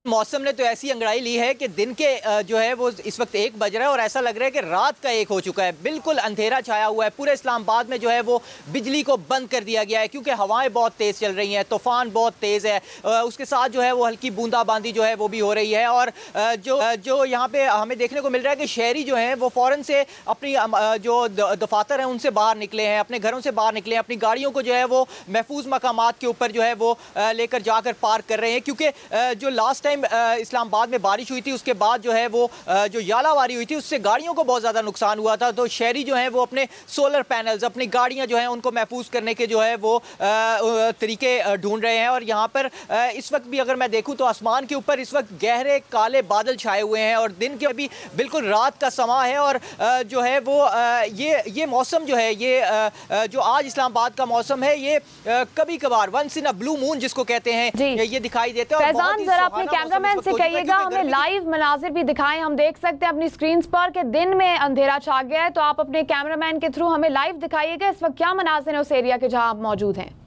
मौसम ने तो ऐसी अंगड़ाई ली है कि दिन के जो है वो इस वक्त 1 बज रहा है और ऐसा लग रहा है कि रात का 1 हो चुका है। बिल्कुल अंधेरा छाया हुआ है। पूरे इस्लामाबाद में जो है वो बिजली को बंद कर दिया गया है क्योंकि हवाएं बहुत तेज चल रही हैं, तूफान बहुत तेज है। उसके साथ जो है वो हल्की बूंदाबांदी जो है वो भी हो रही है। और जो यहाँ पे हमें देखने को मिल रहा है कि शहरी जो हैं वो फौरन से अपनी जो दफातर हैं उनसे बाहर निकले हैं, अपने घरों से बाहर निकले हैं, अपनी गाड़ियों को जो है वो महफूज मकामात के ऊपर जो है वो लेकर जाकर पार्क कर रहे हैं क्योंकि जो लास्ट टाइम इस्लामाबाद में बारिश हुई थी उसके बाद जो है वो जो यालावारी हुई थी उससे गाड़ियों को बहुत ज़्यादा नुकसान हुआ था। तो शहरी जो हैं वो अपने सोलर पैनल्स, अपनी गाड़ियां जो हैं उनको महफूज करने के जो है वो तरीके ढूंढ रहे हैं। और यहाँ पर इस वक्त भी अगर मैं देखूँ तो आसमान के ऊपर इस वक्त गहरे काले बादल छाए हुए हैं और दिन के अभी बिल्कुल रात का समा है। और जो है वो ये मौसम जो है ये जो आज इस्लामाबाद का मौसम है ये कभी कभार once in a blue moon जिसको कहते हैं ये दिखाई देते हैं। फैजान जरा अपने कैमरामैन से कहिएगा हमें लाइव मनाजिर भी दिखाएं, हम देख सकते हैं अपनी स्क्रीन पर कि दिन में अंधेरा छा गया है, तो आप अपने कैमरामैन के थ्रू हमें लाइव दिखाइएगा इस वक्त क्या मनाजिर है उस एरिया के जहां आप मौजूद हैं।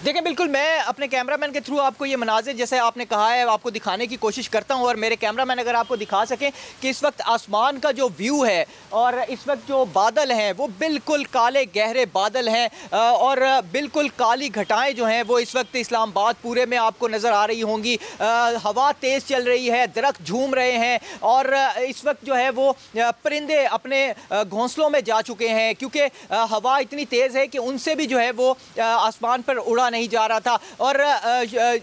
देखिए बिल्कुल मैं अपने कैमरामैन के थ्रू आपको ये मनाजिर जैसे आपने कहा है आपको दिखाने की कोशिश करता हूँ। और मेरे कैमरामैन अगर आपको दिखा सकें कि इस वक्त आसमान का जो व्यू है और इस वक्त जो बादल हैं वो बिल्कुल काले गहरे बादल हैं और बिल्कुल काली घटाएं जो हैं वो इस वक्त इस्लामाबाद पूरे में आपको नज़र आ रही होंगी। हवा तेज़ चल रही है, दरख्त झूम रहे हैं और इस वक्त जो है वो परिंदे अपने घोंसलों में जा चुके हैं क्योंकि हवा इतनी तेज़ है कि उनसे भी जो है वो आसमान पर उड़ा नहीं जा रहा था। और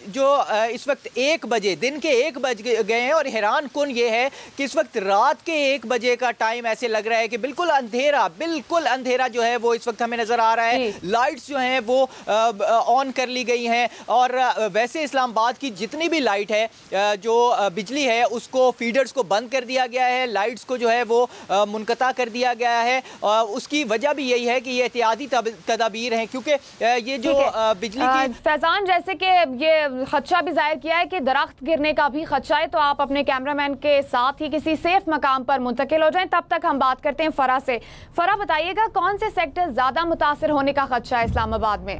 जो इस वक्त 1 बजे दिन के 1 बज गए हैं और हैरान कुन ये है कि इस वक्त रात के 1 बजे का टाइम ऐसे लग रहा है कि बिल्कुल अंधेरा जो है वो इस वक्त हमें नजर आ रहा है। लाइट्स जो हैं वो ऑन कर ली गई हैं और वैसे इस्लामाबाद की जितनी भी लाइट है जो बिजली है उसको फीडर्स को बंद कर दिया गया है, लाइट्स को जो है वो मुनक़ता कर दिया गया है। उसकी वजह भी यही है कि ये एहतियाती तदाबीर हैं क्योंकि ये जो फैजान जैसे कि ये खदशा भी जाहिर किया है कि दरख्त गिरने का भी खदशा है, तो आप अपने कैमरामैन के साथ ही किसी सेफ मकाम पर मुंतकिल हो जाएं। तब तक हम बात करते हैं फरा से। फरा बताइएगा कौन से सेक्टर ज्यादा मुतासिर होने का खदशा है इस्लामाबाद में?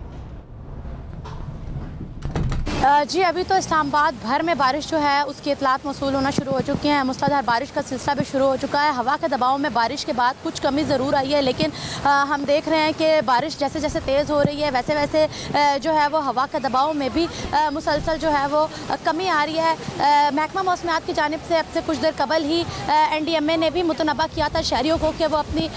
जी अभी तो इस्लामाबाद भर में बारिश जो है उसकी इतलात मौसूल होना शुरू हो चुकी हैं। मूसलाधार बारिश का सिलसिला भी शुरू हो चुका है। हवा के दबाव में बारिश के बाद कुछ कमी ज़रूर आई है लेकिन हम देख रहे हैं कि बारिश जैसे जैसे तेज़ हो रही है वैसे वैसे जो है वो हवा के दबाव में भी मुसलसल जो है वो कमी आ रही है। महकमा मौसमियात की जानिब से अब से कुछ देर कबल ही NDMA ने भी मुतनबा किया था शहरियों को कि वो अपनी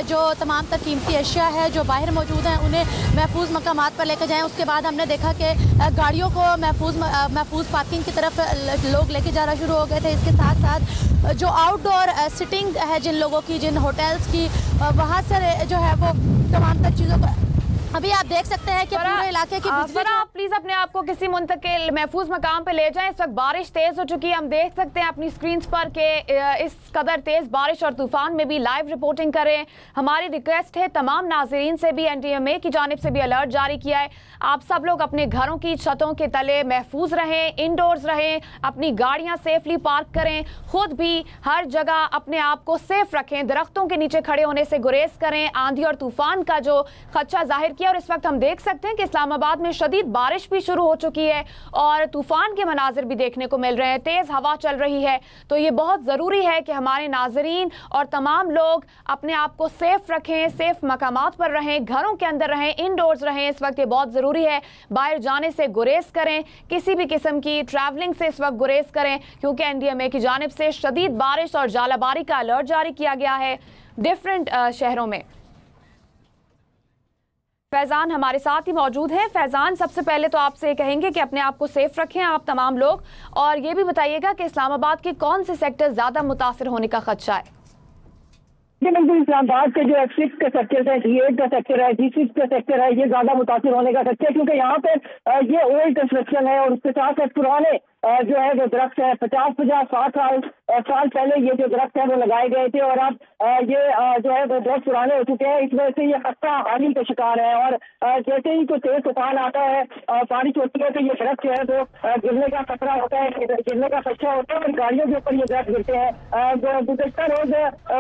जो तमाम तर कीमती अशिया है जो बाहर मौजूद हैं उन्हें महफूज मकामात पर लेकर जाएँ। उसके बाद हमने देखा कि गाड़ियों को महफूज पार्किंग की तरफ लोग लेके जाना शुरू हो गए थे। इसके साथ साथ जो आउटडोर सिटिंग है जिन लोगों की, जिन होटल्स की, वहाँ से जो है वो तमाम तर चीज़ों को अभी आप देख सकते हैं कि पूरे इलाके की आप प्लीज अपने आप को किसी मुंतकिल महफूज मकाम पे ले जाएं। इस वक्त बारिश तेज हो चुकी है, हम देख सकते हैं अपनी स्क्रीन पर कि इस कदर तेज बारिश और तूफान में भी लाइव रिपोर्टिंग करें। हमारी रिक्वेस्ट है तमाम नाजरीन से भी, NDMA की जानिब से भी अलर्ट जारी किया है, आप सब लोग अपने घरों की छतों के तले महफूज रहें, इंडोर्स रहें, अपनी गाड़ियां सेफली पार्क करें, खुद भी हर जगह अपने आप को सेफ रखें, दरख्तों के नीचे खड़े होने से गुरेज करें। आंधी और तूफान का जो खदशा जाहिर और इस वक्त हम देख सकते हैं कि इस्लामाबाद में शदीद बारिश भी शुरू हो चुकी है और तूफान के मनाजिर भी देखने को मिल रहे हैं, तेज हवा चल रही है। तो ये बहुत ज़रूरी है कि हमारे नाजरीन और तमाम लोग अपने आप को सेफ रखें, सेफ मकामात पर रहें, घरों के अंदर रहें, इनडोर्स रहें। इस वक्त ये बहुत ज़रूरी है, बाहर जाने से गुरेज करें, किसी भी किस्म की ट्रैवलिंग से इस वक्त गुरेज करें क्योंकि NDMA की जानिब से शदीद बारिश और जालाबारी का अलर्ट जारी किया गया है डिफरेंट शहरों में। फैजान हमारे साथ ही मौजूद हैं। फैजान सबसे पहले तो आपसे कहेंगे कि अपने आप को सेफ रखें आप तमाम लोग, और ये भी बताइएगा कि इस्लामाबाद के कौन से सेक्टर ज्यादा मुतासिर होने का खदशा है? बिल्कुल इस्लामाबाद के जो F6 का सेक्टर है, G8 का सेक्टर है, G6 का सेक्टर है, ये ज्यादा मुतासिर होने का खदशा है क्योंकि यहाँ पे ये ओल्ड कंस्ट्रक्शन है और उसके साथ साथ पुराने जो है वो दरख्त है 50-60 साल पहले ये जो दरख्त है वो लगाए गए थे, और अब ये जो है वो बहुत पुराने हो चुके हैं। इस वजह से ये खतरा हानि का शिकार है, और जैसे ही कोई तेज तूफान आता है, बारिश होती है, तो ये दरख्त जो है वो गिरने का खतरा होता है, गिरने का खतरा होता है, और गाड़ियों के ऊपर ये दरख्त गिरते हैं। गुज़श्ता रोज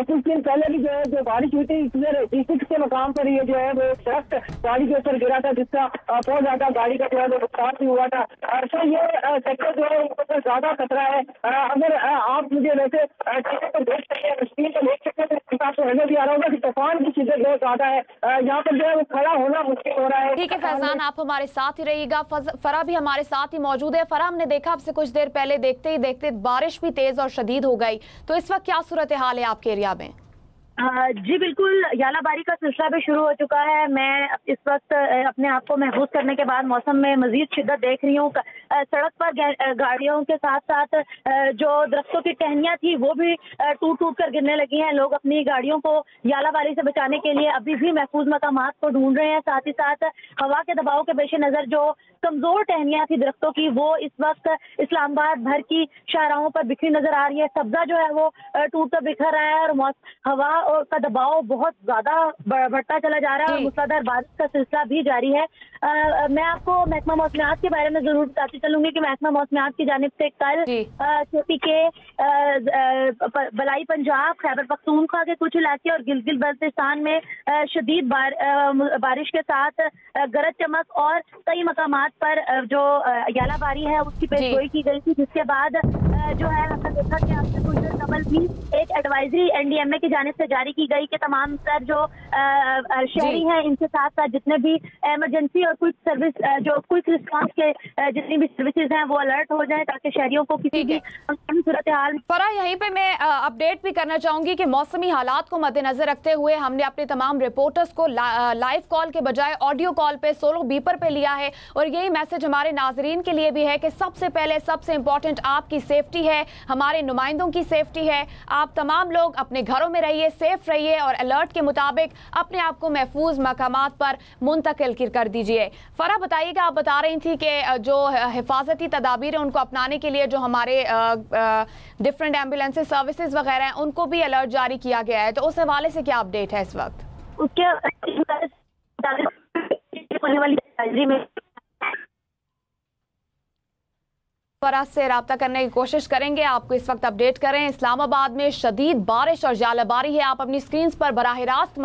कुछ दिन पहले भी जो है जो बारिश हुई थी, इसमें के मकाम पर ये जो है वो दरख्त गाड़ी के ऊपर गिरा था, जिसका बहुत ज्यादा गाड़ी का जो है वो नुकसान भी हुआ था। तो ये सेक्टर जो है उसको ज्यादा खतरा है। अगर आप मुझे वैसे चीजें तो देख सकते हैं, स्क्रीन पर देख सकते हैं, तो नजर भी आ रहा होगा कि तूफान की चीजें बहुत ज्यादा है, यहाँ पर जो है वो खड़ा होना मुश्किल हो रहा है। ठीक है फैजान, आप हमारे साथ ही रहिएगा। फरा भी हमारे साथ ही मौजूद है। फरा, हमने देखा आपसे कुछ देर पहले देखते ही देखते बारिश भी तेज और शदीद हो गई, तो इस वक्त क्या सूरत हाल है आपके एरिया में? जी बिल्कुल, यालाबारी का सिलसिला भी शुरू हो चुका है। मैं इस वक्त अपने आप को महफूज करने के बाद मौसम में मजीद शिद्दत देख रही हूँ। सड़क पर गाड़ियों के साथ साथ जो दरख्तों की टहनियाँ थी वो भी टूट टूट कर गिरने लगी हैं। लोग अपनी गाड़ियों को यालाबारी से बचाने के लिए अभी भी महफूज मकामात को ढूंढ रहे हैं। साथ ही साथ हवा के दबाव के पेश नज़र जो कमजोर टहनियाँ थी दरख्तों की, वो इस वक्त इस्लामाबाद भर की शाहराहों पर बिखरी नजर आ रही है। सब्जा जो है वो टूट कर बिखर रहा है, और हवा और का दबाव बहुत ज्यादा बढ़ता चला जा रहा है, और मूसलाधार बारिश का सिलसिला भी जारी है। मैं आपको महकमा मौसमियात के बारे में जरूर बताती चलूंगी कि महकमा मौसमियात की जानिब से कल केपी के बलाई पंजाब, खैबर पख्तूनख्वा के कुछ इलाके और गिलगित बल्तिस्तान में शदीद बारिश के साथ गरज चमक और कई मकामात पर जो यालाबारी है उसकी पेशगोई की गई थी, जिसके बाद जो है हमने देखा कि आपसे कुछ देर कबल भी एक एडवाइजरी एनडीएमए की जानिब से जारी की गई कि तमाम सर जो शहरी हैं इनके साथ साथ जितने भी इमरजेंसी और क्विक सर्विस जो क्विक रिस्पांस के जितनी भी सर्विसेज हैं वो अलर्ट हो जाए, ताकि शहरियों को किसी भी सूरत हाल। फरा, यहीं पे मैं अपडेट भी करना चाहूंगी कि मौसमी हालात को मद्देनजर रखते हुए हमने अपने तमाम रिपोर्टर्स को लाइव कॉल के बजाय ऑडियो कॉल पे सोलो बीपर पे लिया है, और यही मैसेज हमारे नाजरीन के लिए भी है कि सबसे पहले सबसे इंपॉर्टेंट आपकी सेफ्टी है, हमारे नुमाइंदों की सेफ्टी है। आप तमाम लोग अपने घरों में रहिए, सेफ रहिए, और अलर्ट के मुताबिक अपने आप को महफूज मकामात पर मुंतकिल कर दीजिए। फरा, बताइएगा, आप बता रही थी कि जो हिफाजती तदाबीर है उनको अपनाने के लिए जो हमारे डिफरेंट एम्बुलेंसेज सर्विसेज वगैरह हैं उनको भी अलर्ट जारी किया गया है, तो उस हवाले से क्या अपडेट है इस वक्त? उसके फराज से रब्ता करने की कोशिश करेंगे, आपको इस वक्त अपडेट करें। इस्लामाबाद में शदीद बारिश और जालाबारी है, आप अपनी स्क्रीन पर बराह रास्त